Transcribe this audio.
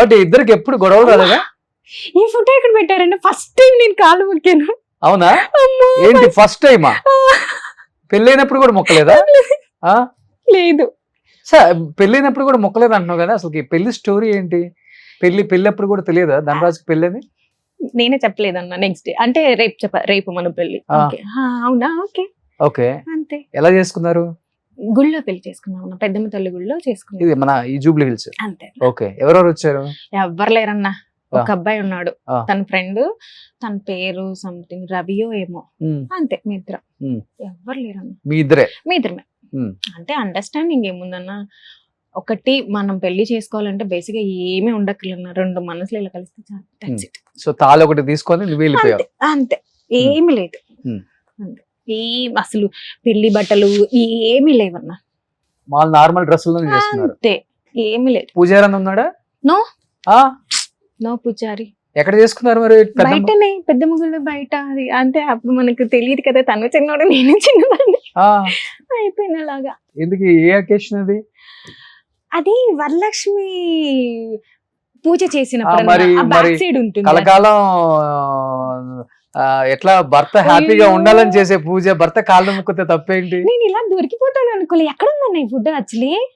But ఇద్దరికి ఎప్పుడు గొడవలు రాలేదా? ఈ ఫోటో ఎక్కడ పెట్టారంటే ఫస్ట్ టైం నేను కాలు మొక్కాను. అవునా? అమ్మా, ఏంటి ఫస్ట్ టైమా? ఆ, పెళ్ళైనప్పుడు కూడా మొక్కలేదా? ఆ లేదు. సార్ పెళ్ళైనప్పుడు కూడా మొక్కలేదు అంటున్నావు కదా, అసలు పెళ్లి స్టోరీ ఏంటి? పెళ్ళప్పుడు కూడా తెలియదా ధనరాజుకి పెళ్ళని? నేనే చెప్పలేదన్న నెక్స్ట్ డే, అంటే రేపు మన పెళ్లి. ఆ. ఓకే, అవునా, ఓకే, ఓకే, అంతే. ఎలా చేసుకున్నారు? గుళ్ళో పెళ్లి చేసుకున్నాం అన్న, పెద్దమ్మ తల్లి గుళ్ళో చేసుకున్నాం, ఇది మన ఈ జూబ్లీ హిల్స్. అంతే. ఓకే, ఎవరెవరు వచ్చారు? ఎవ్వరు లేరన్నా, ఒక అబ్బాయి ఉన్నాడు, ఆ. తన ఫ్రెండ్, తన పేరు సంథింగ్ రవియో ఏమో, ఉమ్, అంతే. మీ ఇద్దరం, ఉమ్. ఎవ్వరు లేరన్న, మీ ఇద్దరే? మీ ఇద్దరమే. ఉమ్, అంటే అండర్స్టాండింగ్ ఏముందన్న, ఒకటి మనం పెళ్లి చేసుకోవాలంటే బేసిక్ గా ఏమీ ఉండక్కర్లేదన్న, రెండు మనసులు ఇలా కలిస్తే చాలు. That's it. సో తాళి ఒకటి తీసుకొని నువ్వు వెళ్ళిపోయావు. అంతే, అంతే, ఏమి లేదు. ఉమ్. అంతే, అసలు పెళ్లి బట్టలు ఏమీ లేవన్నా, మాల్ నార్మల్ డ్రెస్సుల్లో చేస్తున్నారు. అంతే, ఏమీ లేదు. పూజారి అని ఉన్నాడా? నో, ఆ, నో పూజారి. ఎక్కడ చేసుకున్నారు మరి? పెద్దమ్మ? బయటనే, పెద్ద ముగ్గులు బయట. అది అంటే అప్పుడు మనకు తెలియదు కదా, తను చిన్నవాడు నేను చిన్నవాడిని, ఆ, అయిపోయినలాగా. ఎందుకు, ఏ అకేషన్ అది? అది వరలక్ష్మి పూజ చేసినప్పుడు మరి బ్యాక్ సైడ్ ఉంటుంది అది. కలకాలం ఎట్లా భర్త హ్యాపీగా అయ్యో. ఉండాలని చేసే పూజ, భర్త కాళ్ళు ముక్కితే తప్పేంటి? నేను ఇలా దొరికిపోతాను అనుకోలే, ఎక్కడ ఉందన్న ఈ ఫుడ్ యాక్చువల్లీ.